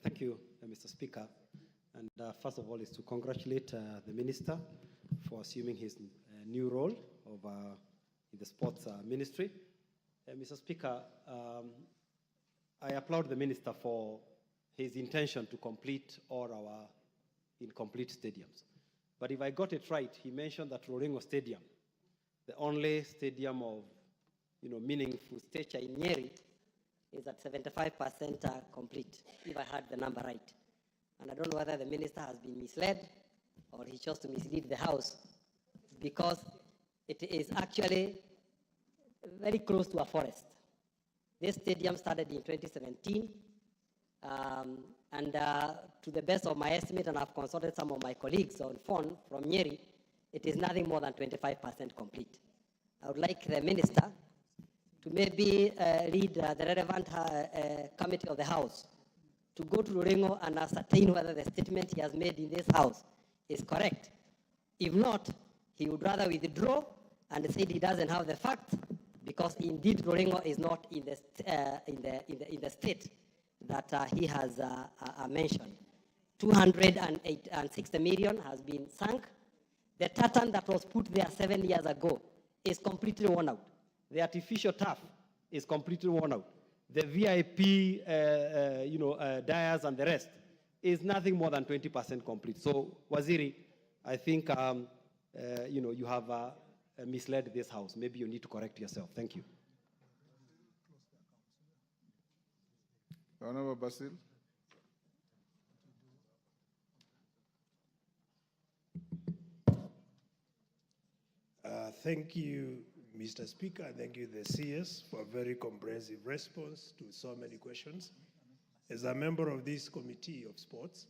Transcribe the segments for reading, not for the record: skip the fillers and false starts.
Thank you, Mr. Speaker. And first of all is to congratulate the Minister for assuming his new role of, in the Sports Ministry. Mr. Speaker, I applaud the Minister for his intention to complete all our incomplete stadiums. But if I got it right, he mentioned that Roringo Stadium, the only stadium of meaningful stature in Nyeri, is at 75% complete, if I had the number right. And I don't know whether the minister has been misled or he chose to mislead the House, because it is actually very close to a forest. This stadium started in 2017, and to the best of my estimate, and I've consulted some of my colleagues on phone from Nyeri, it is nothing more than 25% complete. I would like the minister to maybe lead the relevant committee of the House to go to Roringo and ascertain whether the statement he has made in this House is correct. If not, he would rather withdraw and say he doesn't have the facts, because indeed Roringo is not in the state that he has mentioned. 260 million has been sunk. The tartan that was put there 7 years ago is completely worn out. The artificial turf is completely worn out. The VIP, dyers and the rest is nothing more than 20% complete. So, Waziri, I think you have misled this House. Maybe you need to correct yourself. Thank you. Honorable Basil. Thank you, Mr. Speaker. Thank you, the CS, for a very comprehensive response to so many questions. As a member of this Committee of Sports,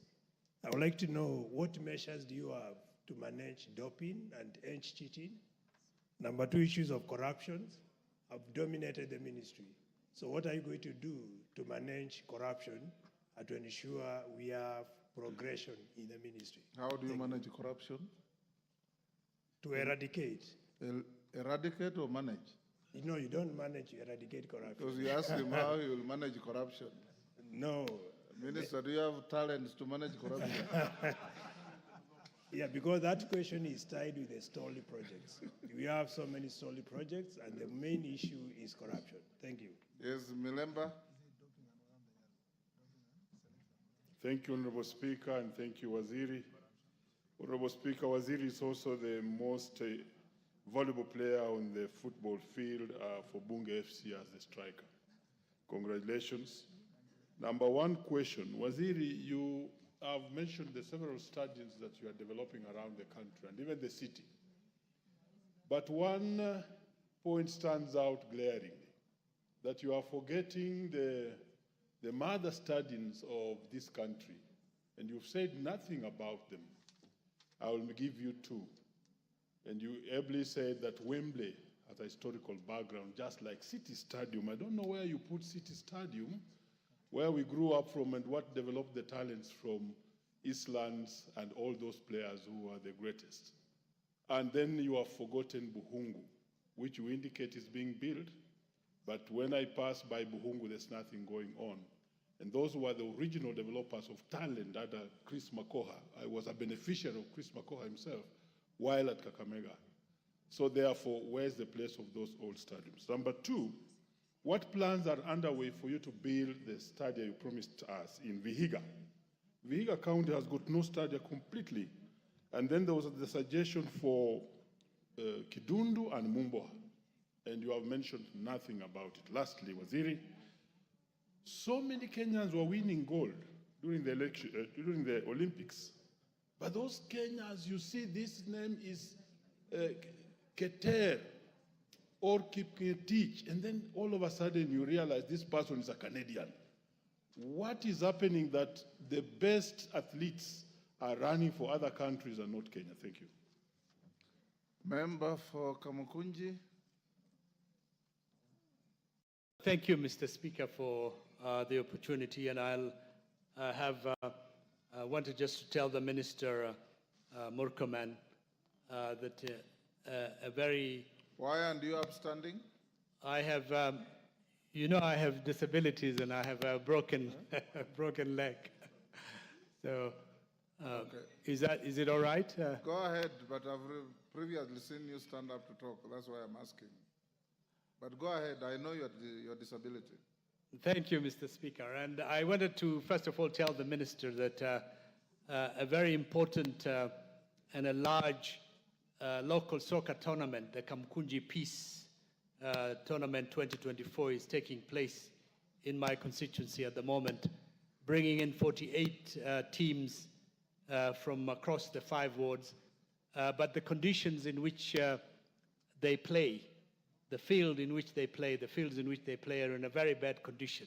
I would like to know what measures do you have to manage doping and end cheating? Number two, issues of corruption have dominated the ministry. So what are you going to do to manage corruption and to ensure we have progression in the ministry? How do you manage corruption? To eradicate. Eradicate or manage? No, you don't manage, you eradicate corruption. Because you asked him how he will manage corruption. No. Minister, do you have talents to manage corruption? Yeah, because that question is tied with the Stoli projects. We have so many Stoli projects, and the main issue is corruption. Thank you. Yes, Milemba. Thank you, Honorable Speaker, and thank you, Waziri. Honorable Speaker, Waziri is also the most valuable player on the football field for Bunge FC as the striker. Congratulations. Number one question, Waziri, you have mentioned the several stadiums that you are developing around the country and even the city. But one point stands out glaringly, that you are forgetting the mother stadiums of this country, and you've said nothing about them. I will give you two. And you ably said that Wembley has a historical background, just like City Stadium. I don't know where you put City Stadium, where we grew up from and what developed the talents from Eastlands and all those players who are the greatest. And then you have forgotten Buhungu, which you indicate is being built. But when I pass by Buhungu, there's nothing going on. And those were the original developers of talent under Chris Makoha. I was a beneficiary of Chris Makoha himself while at Kakamega. So therefore, where's the place of those old stadiums? Number two, what plans are underway for you to build the stadium you promised us in Vihiga? Vihiga County has got no stadium completely. And then there was the suggestion for Kidundu and Mumboa. And you have mentioned nothing about it. Lastly, Waziri, so many Kenyans were winning gold during the election, during the Olympics. But those Kenyans, you see, this name is Keter or Kipketich, and then all of a sudden you realize this person is a Canadian. What is happening that the best athletes are running for other countries and not Kenya? Thank you. Member for Kamukunji. Thank you, Mr. Speaker, for the opportunity, and I'll wanted just to tell the Minister Murkomen that a very... Why aren't you upstanding? I have You know I have disabilities and I have a broken, broken leg. So is it all right? Go ahead, but I've previously seen you stand up to talk. That's why I'm asking. But go ahead. I know your disability. Thank you, Mr. Speaker. And I wanted to, first of all, tell the Minister that a very important and a large local soccer tournament, the Kamkunji Peace Tournament 2024, is taking place in my constituency at the moment, bringing in 48 teams from across the 5 wards. But the conditions in which they play, the field in which they play, the fields in which they play are in a very bad condition.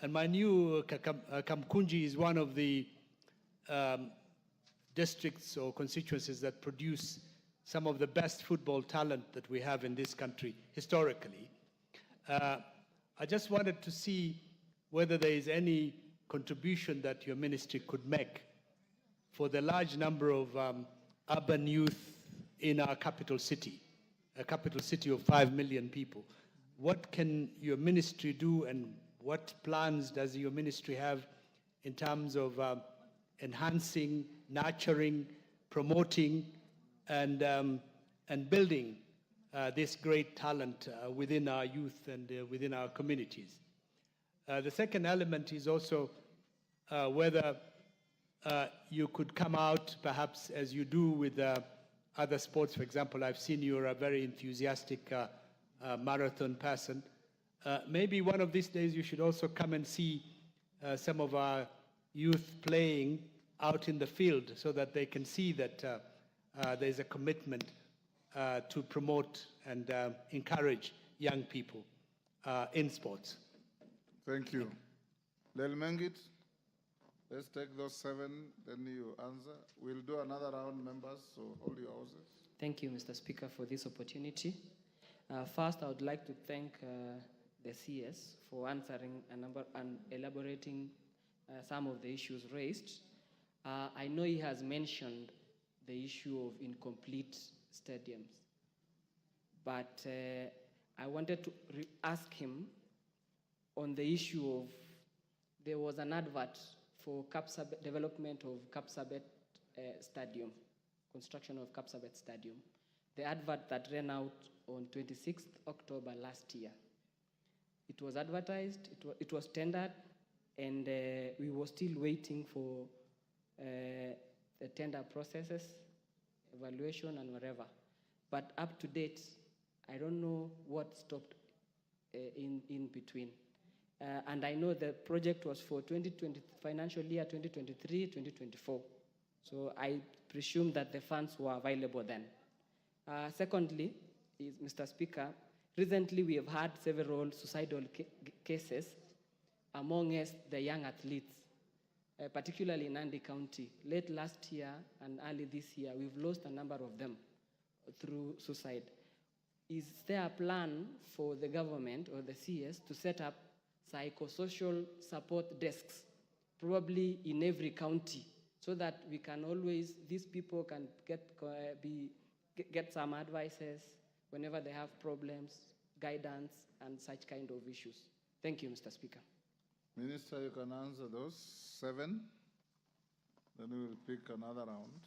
And my new Kamkunji is one of the districts or constituencies that produce some of the best football talent that we have in this country historically. I just wanted to see whether there is any contribution that your ministry could make for the large number of urban youth in our capital city, a capital city of 5 million people. What can your ministry do, and what plans does your ministry have in terms of enhancing, nurturing, promoting, and building this great talent within our youth and within our communities? The second element is also whether you could come out, perhaps as you do with other sports. For example, I've seen you're a very enthusiastic marathon person. Maybe one of these days you should also come and see some of our youth playing out in the field so that they can see that there's a commitment to promote and encourage young people in sports. Thank you. Lelmengit, let's take those 7, then you answer. We'll do another round, members, so hold your horses. Thank you, Mr. Speaker, for this opportunity. First, I would like to thank the CS for answering a number and elaborating some of the issues raised. I know he has mentioned the issue of incomplete stadiums, but I wanted to ask him on the issue of, there was an advert for development of Kapsabet Stadium, construction of Kapsabet Stadium. The advert that ran out on 26th October last year. It was advertised, it was tendered, and we were still waiting for the tender processes, evaluation, and whatever. But up to date, I don't know what stopped in between. And I know the project was for financial year 2023-2024. So I presume that the funds were available then. Secondly, Mr. Speaker, recently we have had several suicidal cases among us, the young athletes, particularly in Nandi County. Late last year and early this year, we've lost a number of them through suicide. Is there a plan for the government or the CS to set up psychosocial support desks, probably in every county, so that we can always, these people can get some advices whenever they have problems, guidance, and such kind of issues? Thank you, Mr. Speaker. Minister, you can answer those 7. Then we will pick another round.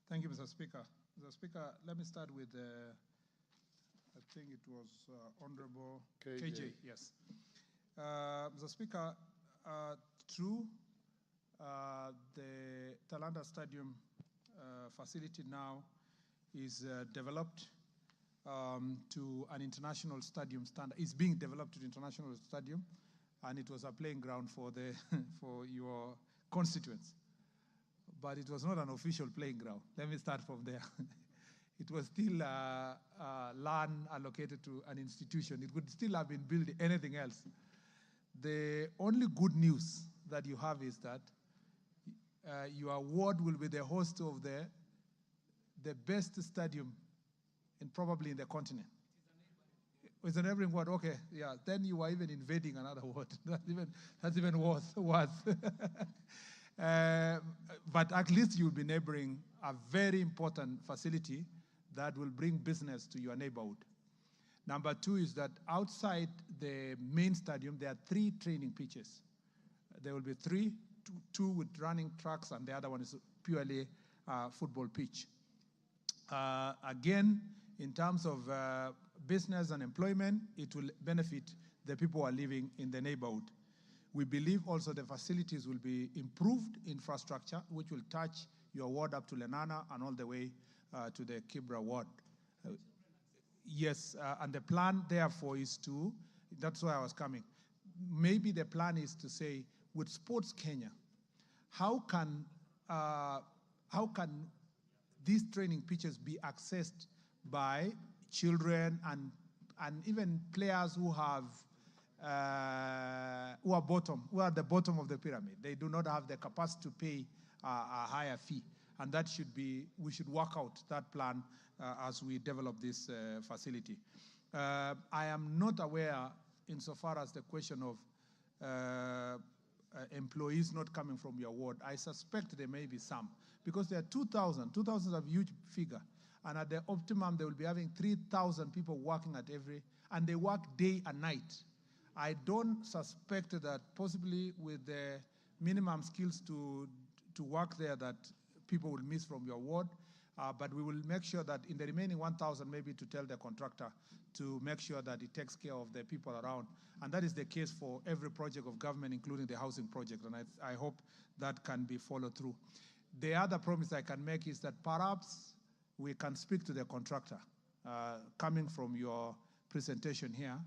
Thank you, Mr. Speaker. Mr. Speaker, let me start with, I think it was Honorable KJ. Yes. Mr. Speaker, true, the Talanda Stadium facility now is developed to an international stadium standard. It's being developed to the international stadium, and it was a playing ground for for your constituents. But it was not an official playing ground. Let me start from there. It was still land allocated to an institution. It could still have been built anything else. The only good news that you have is that your ward will be the host of the best stadium probably in the continent. It's a neighboring ward. Okay, yeah. Then you are even invading another ward. That's even worse. But at least you'll be neighboring a very important facility that will bring business to your neighborhood. Number two is that outside the main stadium, there are 3 training pitches. There will be 3, two with running tracks, and the other one is purely football pitch. Again, in terms of business and employment, it will benefit the people who are living in the neighborhood. We believe also the facilities will be improved infrastructure, which will touch your ward up to Lenana and all the way to the Kibra ward. Yes, and the plan therefore is to, that's why I was coming. Maybe the plan is to say, with Sports Kenya, how can these training pitches be accessed by children and even players who have who are at the bottom of the pyramid? They do not have the capacity to pay a higher fee, and that should be, we should work out that plan as we develop this facility. I am not aware, insofar as the question of employees not coming from your ward. I suspect there may be some, because there are 2,000. 2,000 is a huge figure. And at the optimum, they will be having 3,000 people working at every, and they work day and night. I don't suspect that possibly with the minimum skills to work there that people will miss from your ward. But we will make sure that in the remaining 1,000, maybe to tell the contractor to make sure that it takes care of the people around. And that is the case for every project of government, including the housing project. And I hope that can be followed through. The other promise I can make is that perhaps we can speak to the contractor. Coming from your presentation here,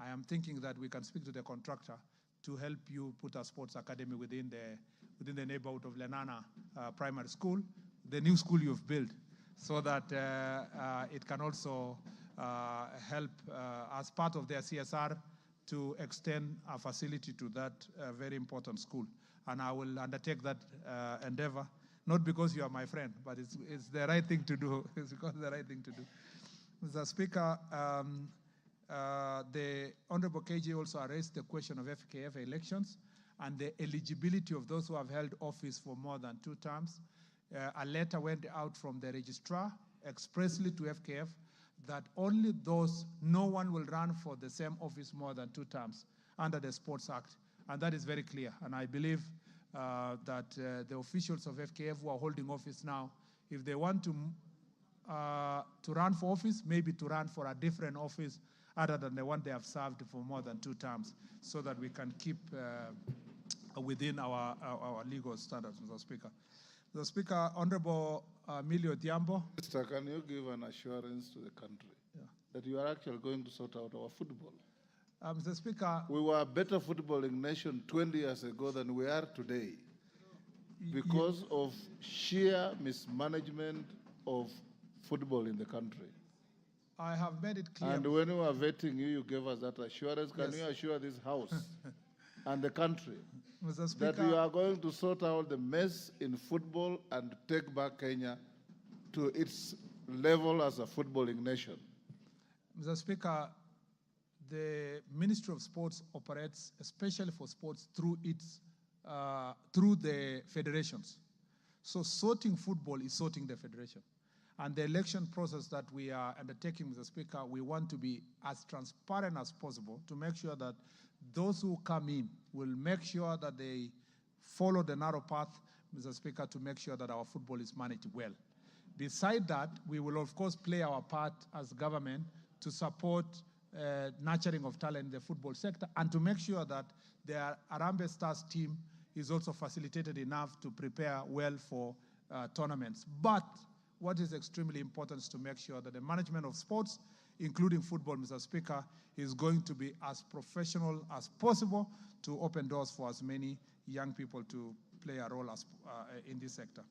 I am thinking that we can speak to the contractor to help you put a sports academy within the neighborhood of Lenana Primary School, the new school you've built, so that it can also help as part of their CSR to extend a facility to that very important school. And I will undertake that endeavor, not because you are my friend, but it's the right thing to do. It's because the right thing to do. Mr. Speaker, the Honorable KG also raised the question of FKF elections and the eligibility of those who have held office for more than 2 terms. A letter went out from the registrar expressly to FKF that only those, no one will run for the same office more than 2 terms under the Sports Act. And that is very clear. And I believe that the officials of FKF who are holding office now, if they want to run for office, maybe to run for a different office other than the one they have served for more than 2 terms, so that we can keep within our legal standards, Mr. Speaker. Mr. Speaker, Honorable Millie Odhiambo. Mr. Can you give an assurance to the country that you are actually going to sort out our football? Mr. Speaker. We were a better footballing nation 20 years ago than we are today because of sheer mismanagement of football in the country. I have made it clear. And when we were vetting you, you gave us that assurance. Can you assure this House and the country Mr. Speaker, that you are going to sort out the mess in football and take back Kenya to its level as a footballing nation? Mr. Speaker, the Ministry of Sports operates, especially for sports, through the federations. So sorting football is sorting the federation. And the election process that we are undertaking, Mr. Speaker, we want to be as transparent as possible to make sure that those who come in will make sure that they follow the narrow path, Mr. Speaker, to make sure that our football is managed well. Beside that, we will, of course, play our part as government to support nurturing of talent in the football sector and to make sure that the Harambee Stars team is also facilitated enough to prepare well for tournaments. But what is extremely important is to make sure that the management of sports, including football, Mr. Speaker, is going to be as professional as possible to open doors for as many young people to play a role as, in this sector.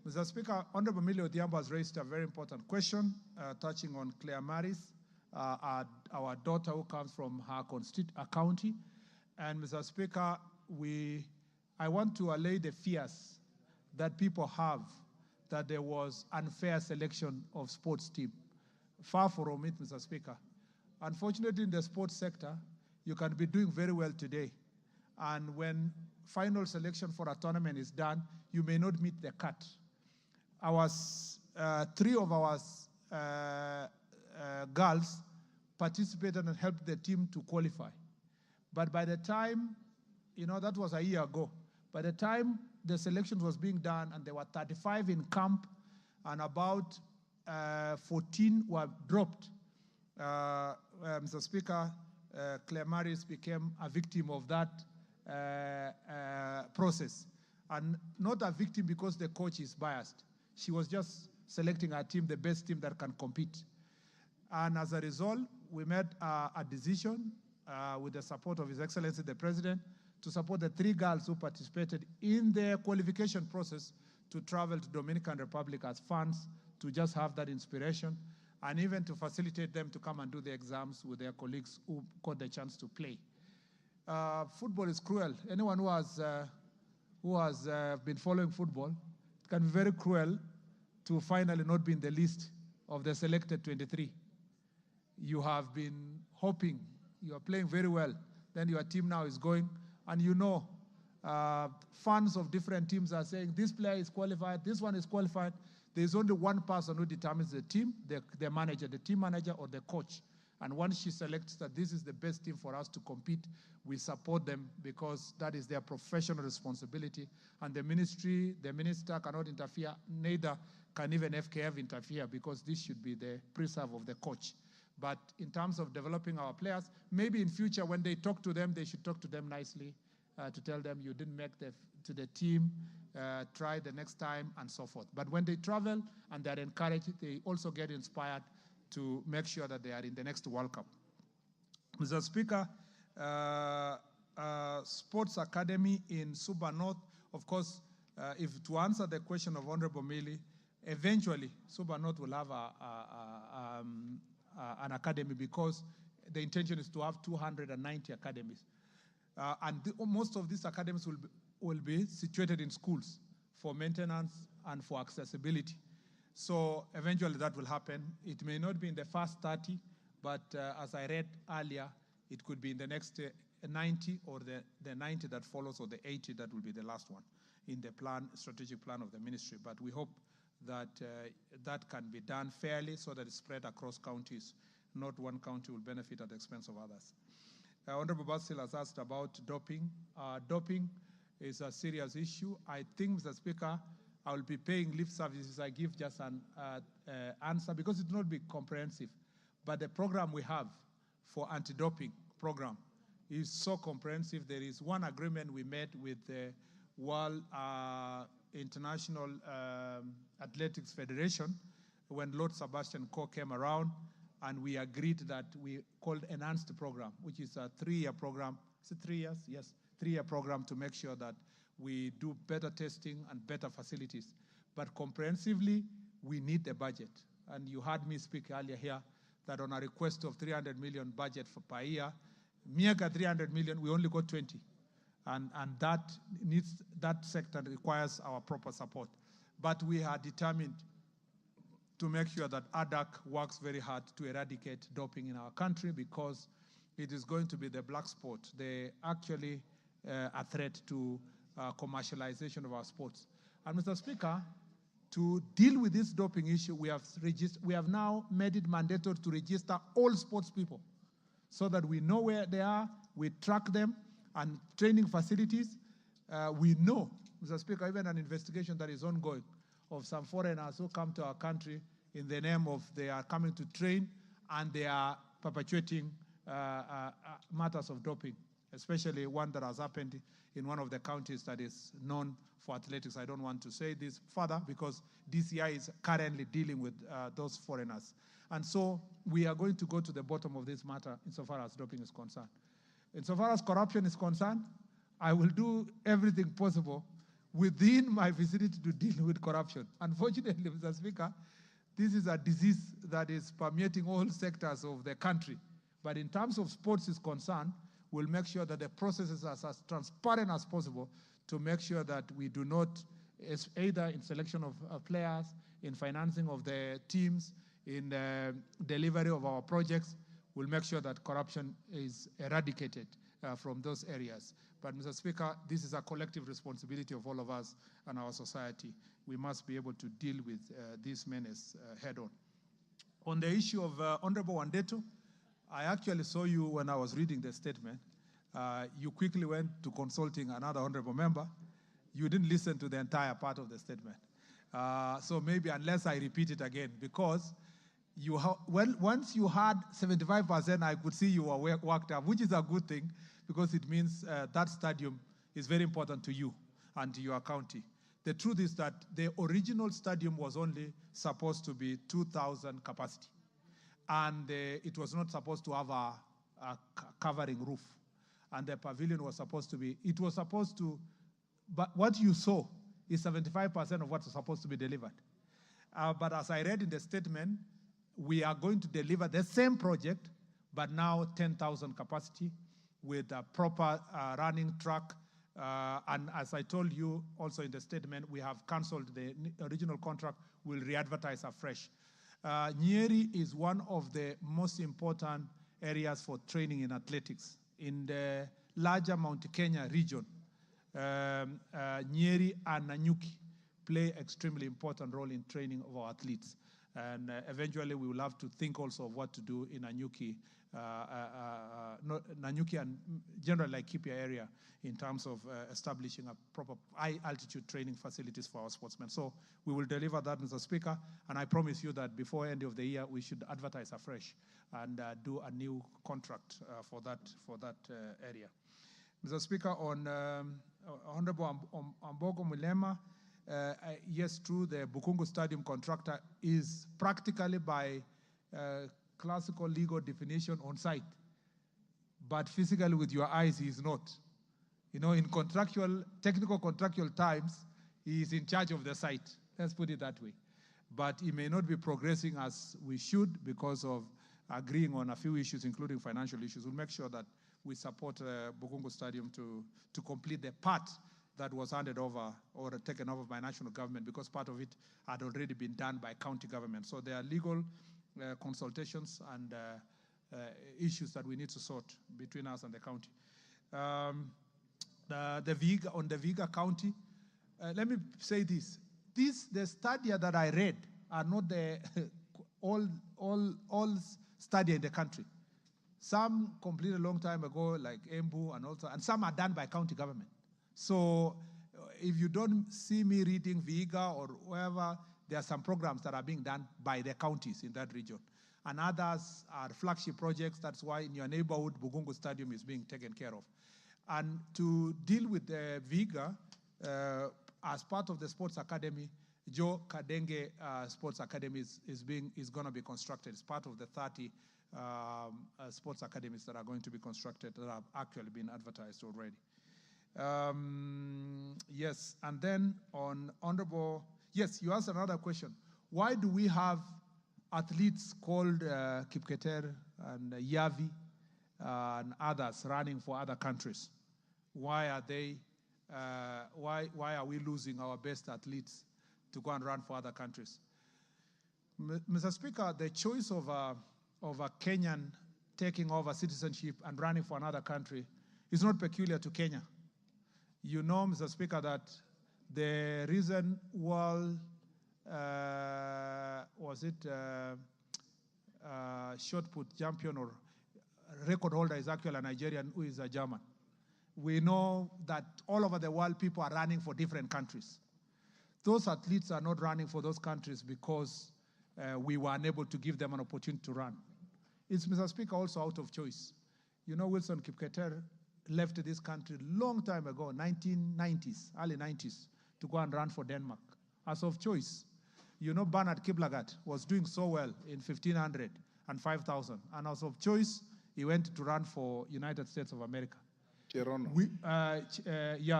Mr. Speaker, Honorable Millie Odhiambo has raised a very important question touching on Claire Maris, our daughter who comes from her county. And Mr. Speaker, I want to allay the fears that people have that there was unfair selection of sports team. Far from it, Mr. Speaker. Unfortunately, in the sports sector, you can be doing very well today. And when final selection for a tournament is done, you may not meet the cut. 3 of our girls participated and helped the team to qualify. But by the time, that was a year ago, by the time the selection was being done and there were 35 in camp and about 14 were dropped, Mr. Speaker, Claire Maris became a victim of that process. And not a victim because the coach is biased. She was just selecting her team, the best team that can compete. And as a result, we made a decision with the support of His Excellency the President to support the 3 girls who participated in the qualification process to travel to Dominican Republic as fans, to just have that inspiration, and even to facilitate them to come and do the exams with their colleagues who got the chance to play. Football is cruel. Anyone who has been following football, it can be very cruel to finally not be in the list of the selected 23. You have been hoping, you are playing very well, then your team now is going, and fans of different teams are saying, this player is qualified, this one is qualified. There's only one person who determines the team, the manager, the team manager or the coach. And once she selects that this is the best team for us to compete, we support them because that is their professional responsibility. And the minister cannot interfere, neither can even FKF interfere, because this should be the preserve of the coach. But in terms of developing our players, maybe in future when they talk to them, they should talk to them nicely to tell them you didn't make to the team, try the next time, and so forth. But when they travel and they're encouraged, they also get inspired to make sure that they are in the next World Cup. Mr. Speaker, Sports Academy in Suba North, of course, if to answer the question of Honorable Mili, eventually Suba North will have an academy, because the intention is to have 290 academies. Most of these academies will be situated in schools for maintenance and for accessibility. So eventually that will happen. It may not be in the first 30, but as I read earlier, it could be in the next 90 or the 90 that follows, or the 80 that will be the last one in the strategic plan of the ministry. But we hope that that can be done fairly so that it's spread across counties. Not one county will benefit at the expense of others. Honorable Basil has asked about doping. Doping is a serious issue. I think, Mr. Speaker, I will be paying lip services. I give just an answer because it will not be comprehensive. But the program we have for anti-doping program is so comprehensive. There is one agreement we made with the World International Athletics Federation when Lord Sebastian Coe came around, and we agreed that we called Enhanced Program, which is a 3-year program. Is it 3 years? Yes, 3-year program to make sure that we do better testing and better facilities. But comprehensively, we need the budget. And you heard me speak earlier here that on a request of 300 million budget per year, MEAGA 300 million, we only got 20. And that sector requires our proper support. But we are determined to make sure that ADAC works very hard to eradicate doping in our country, because it is going to be the black sport, actually a threat to commercialization of our sports. And Mr. Speaker, to deal with this doping issue, we have now made it mandatory to register all sports people so that we know where they are, we track them, and training facilities. We know, Mr. Speaker, even an investigation that is ongoing of some foreigners who come to our country in the name of they are coming to train, and they are perpetuating matters of doping, especially one that has happened in one of the counties that is known for athletics. I don't want to say this further because DCI is currently dealing with those foreigners. And so we are going to go to the bottom of this matter insofar as doping is concerned. Insofar as corruption is concerned, I will do everything possible within my vicinity to deal with corruption. Unfortunately, Mr. Speaker, this is a disease that is permeating all sectors of the country. But in terms of sports is concerned, we'll make sure that the processes are as transparent as possible to make sure that we do not, either in selection of players, in financing of the teams, in the delivery of our projects, we'll make sure that corruption is eradicated from those areas. But, Mr. Speaker, this is a collective responsibility of all of us and our society. We must be able to deal with this menace head on. On the issue of Honorable Wandeto, I actually saw you when I was reading the statement. You quickly went to consulting another honorable member. You didn't listen to the entire part of the statement. So maybe unless I repeat it again, because once you had 75%, I could see you were worked up, which is a good thing, because it means that stadium is very important to you and to your county. The truth is that the original stadium was only supposed to be 2,000 capacity. And it was not supposed to have a covering roof. And the pavilion was supposed to be, but what you saw is 75% of what's supposed to be delivered. But as I read in the statement, we are going to deliver the same project, but now 10,000 capacity with a proper running track. And as I told you also in the statement, we have canceled the original contract. We'll re-advertise afresh. Nyeri is one of the most important areas for training in athletics. In the larger Mount Kenya region, Nyeri and Nanyuki play extremely important role in training of our athletes. And eventually we will have to think also of what to do in Nanyuki, Nanyuki and general Laikipia area in terms of establishing a proper high-altitude training facilities for our sportsmen. So we will deliver that, Mr. Speaker, and I promise you that before end of the year, we should advertise afresh and do a new contract for that area. Mr. Speaker, on Honorable Ambogo Mulema, yes, true, the Bukungu Stadium contractor is practically by classical legal definition on site, but physically with your eyes he is not. You know, in technical contractual times, he is in charge of the site. Let's put it that way. But he may not be progressing as we should because of agreeing on a few issues, including financial issues. We'll make sure that we support Bukungu Stadium to complete the part that was handed over or taken over by national government, because part of it had already been done by county government. So there are legal consultations and issues that we need to sort between us and the county. The Vihiga County, let me say this. The stadia that I read are not the all stadia in the country. Some completed a long time ago, like Embu and some are done by county government. So if you don't see me reading Vihiga or wherever, there are some programs that are being done by the counties in that region. And others are flagship projects. That's why in your neighborhood, Bukungu Stadium is being taken care of. And to deal with the Vihiga, as part of the sports academy, Joe Kadenge Sports Academy is going to be constructed. It's part of the 30 sports academies that are going to be constructed that have actually been advertised already. Yes, and then on Honorable, yes, you asked another question. Why do we have athletes called Kipketer and Yavi and others running for other countries? Why are they? Why are we losing our best athletes to go and run for other countries? Mr. Speaker, the choice of a Kenyan taking over citizenship and running for another country is not peculiar to Kenya. You know, Mr. Speaker, that the reason shot put champion or record holder is actually a Nigerian who is a German. We know that all over the world people are running for different countries. Those athletes are not running for those countries because we were unable to give them an opportunity to run. It's, Mr. Speaker, also out of choice. You know, Wilson Kipketer left this country long time ago, 1990s, early 90s, to go and run for Denmark, as of choice. You know, Bernard Kiplagat was doing so well in 1500 and 5,000, and as of choice, he went to run for United States of America. Cherono.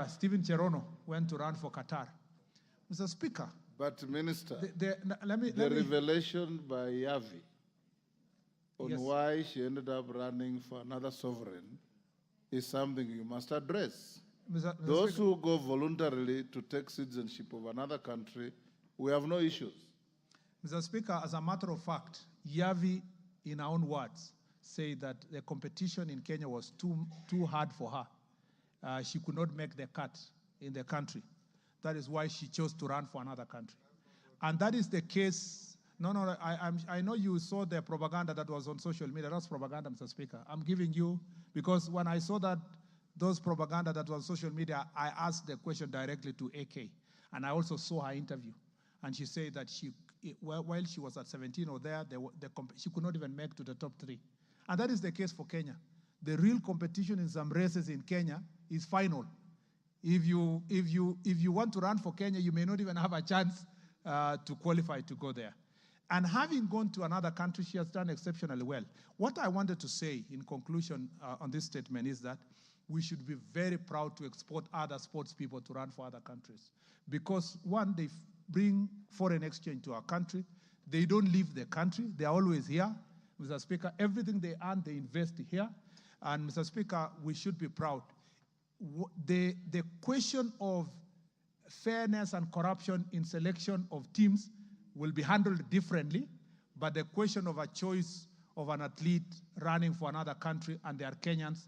Stephen Cherono went to run for Qatar. Mr. Speaker. But Minister, the revelation by Yavi on Yes. why she ended up running for another sovereign is something you must address. Mr. Those Speaker, who go voluntarily to take citizenship of another country, we have no issues. Mr. Speaker, as a matter of fact, Yavi, in her own words, say that the competition in Kenya was too hard for her. She could not make the cut in the country. That is why she chose to run for another country. And that is the case No, I know you saw the propaganda that was on social media. That's propaganda, Mr. Speaker. I'm giving you, because when I saw those propaganda that was on social media, I asked the question directly to AK. And I also saw her interview. And she said that while she was at 17 or there, she could not even make to the top 3. And that is the case for Kenya. The real competition in some races in Kenya is final. If you want to run for Kenya, you may not even have a chance to qualify to go there. And having gone to another country, she has done exceptionally well. What I wanted to say in conclusion on this statement is that we should be very proud to export other sports people to run for other countries. Because one, they bring foreign exchange to our country. They don't leave the country. They are always here. Mr. Speaker, everything they earn, they invest here. And Mr. Speaker, we should be proud. The question of fairness and corruption in selection of teams will be handled differently, but the question of a choice of an athlete running for another country, and they are Kenyans,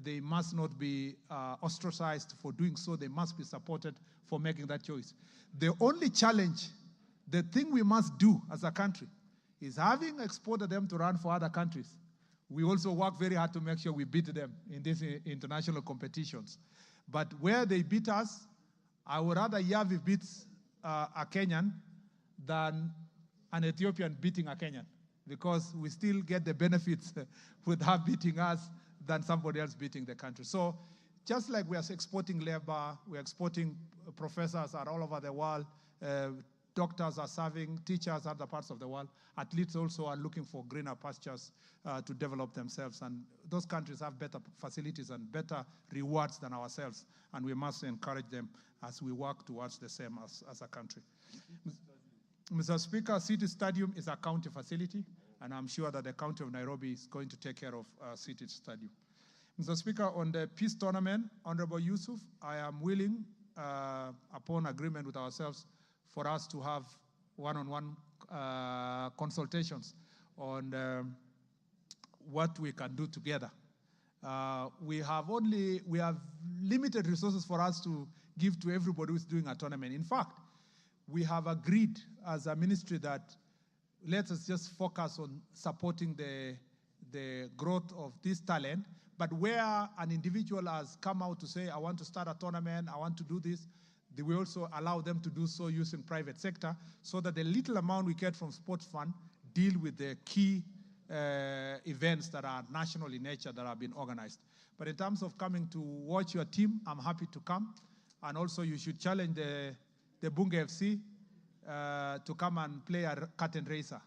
they must not be ostracized for doing so. They must be supported for making that choice. The only challenge, the thing we must do as a country, is having exported them to run for other countries, we also work very hard to make sure we beat them in these international competitions. But where they beat us, I would rather Yavi beats a Kenyan than an Ethiopian beating a Kenyan, because we still get the benefits with her beating us than somebody else beating the country. So just like we are exporting labor, we are exporting professors are all over the world, doctors are serving, teachers other parts of the world, athletes also are looking for greener pastures to develop themselves. And those countries have better facilities and better rewards than ourselves. And we must encourage them as we work towards the same as a country. Mr. Speaker, City Stadium is a county facility, and I'm sure that the County of Nairobi is going to take care of City Stadium. Mr. Speaker, on the peace tournament, Honorable Yusuf, I am willing, upon agreement with ourselves, for us to have one-on-one consultations on what we can do together. We have limited resources for us to give to everybody who's doing a tournament. In fact, we have agreed as a ministry that let us just focus on supporting the growth of this talent, but where an individual has come out to say, I want to start a tournament, I want to do this, we also allow them to do so using private sector, so that the little amount we get from sports fund deal with the key events that are national in nature that have been organized. But in terms of coming to watch your team, I'm happy to come. And also you should challenge the Bunge FC to come and play a curtain racer.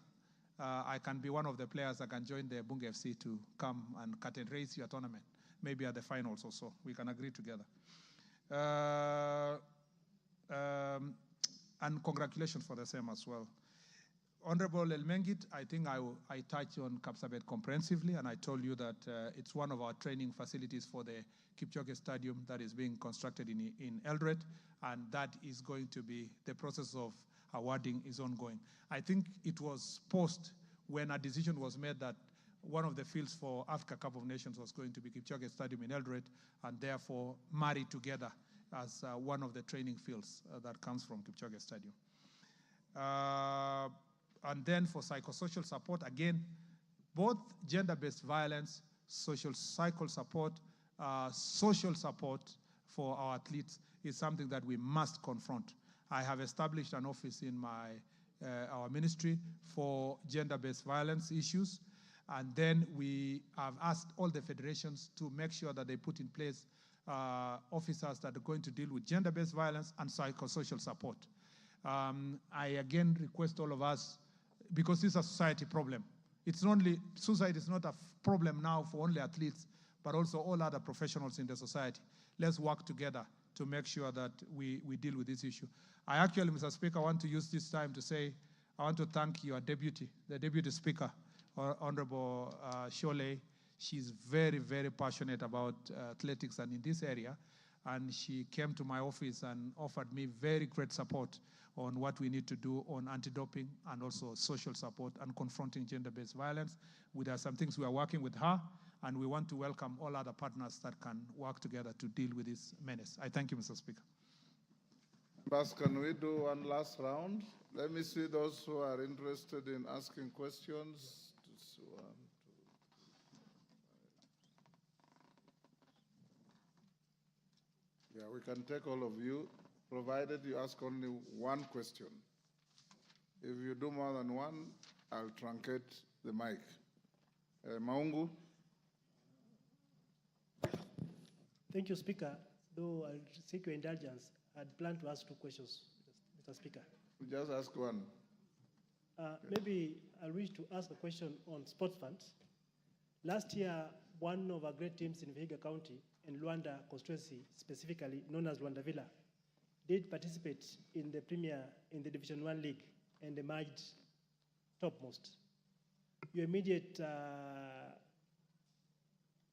I can be one of the players that can join the Bunge FC to come and curtain race your tournament, maybe at the finals or so. We can agree together. And congratulations for the same as well. Honorable El Mengit, I think I touched on Kapsabet comprehensively, and I told you that it's one of our training facilities for the Kipchoge Stadium that is being constructed in Eldoret, and that is going to be, the process of awarding is ongoing. I think it was post when a decision was made that one of the fields for Africa Cup of Nations was going to be Kipchoge Stadium in Eldoret, and therefore married together as one of the training fields that comes from Kipchoge Stadium. And then for psychosocial support, again, both gender-based violence, psychosocial support for our athletes is something that we must confront. I have established an office in our ministry for gender-based violence issues, and then we have asked all the federations to make sure that they put in place officers that are going to deal with gender-based violence and psychosocial support. I again request all of us, because this is a society problem. Suicide is not a problem now for only athletes, but also all other professionals in the society. Let's work together to make sure that we deal with this issue. I actually, Mr. Speaker, want to use this time to say, I want to thank your deputy, the deputy speaker, Honorable Sholei. She's very, very passionate about athletics and in this area. And she came to my office and offered me very great support on what we need to do on anti-doping and also social support and confronting gender-based violence. There are some things we are working with her, and we want to welcome all other partners that can work together to deal with this menace. I thank you, Mr. Speaker. Members, can we do one last round? Let me see those who are interested in asking questions. Just one, two. Yeah, we can take all of you, provided you ask only one question. If you do more than one, I'll truncate the mic. Maungu? Thank you, Speaker. Though I'll seek your indulgence, I'd planned to ask two questions, Mr. Speaker. Just ask one. Maybe I wish to ask a question on sports funds. Last year, one of our great teams in Vihiga County and Luanda constituency, specifically known as Luanda Villa, did participate in the Division 1 League and emerged topmost. Your immediate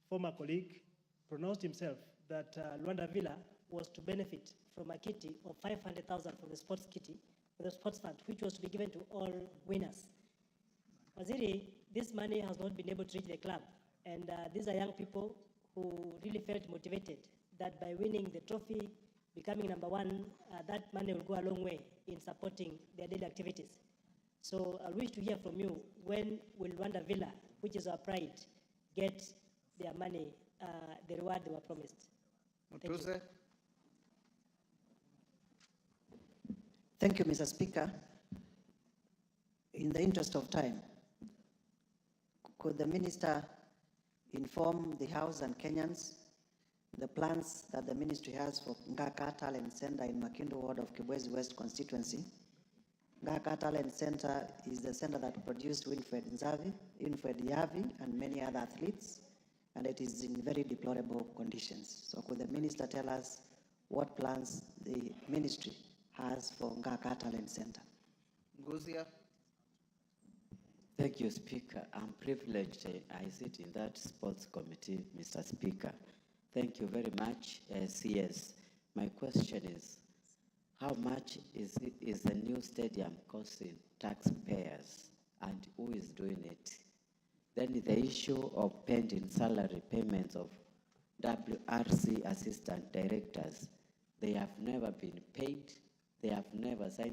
former colleague pronounced himself that Luanda Villa was to benefit from a kitty of 500,000 from the sports kitty, for the sports fund, which was to be given to all winners. Waziri, this money has not been able to reach the club, and these are young people who really felt motivated that by winning the trophy, becoming number one, that money will go a long way in supporting their daily activities. So I wish to hear from you, when will Luanda Villa, which is our pride, get their money, the reward they were promised? Thank you. Thank you, Mr. Speaker. In the interest of time, could the Minister inform the House and Kenyans the plans that the Ministry has for Ngaka Talent Center in Makindu Ward of Kibwezi West constituency? Ngaka Talent Center is the center that produced Winfred Yavi, and many other athletes, and it is in very deplorable conditions. So could the Minister tell us what plans the Ministry has for Ngaka Talent Center? Guzia. Thank you, Speaker. I'm privileged. I sit in that sports committee, Mr. Speaker. Thank you very much, CS. My question is, how much is the new stadium costing taxpayers, and who is doing it? Then the issue of pending salary payments of WRC assistant directors. They have never been paid. They have never signed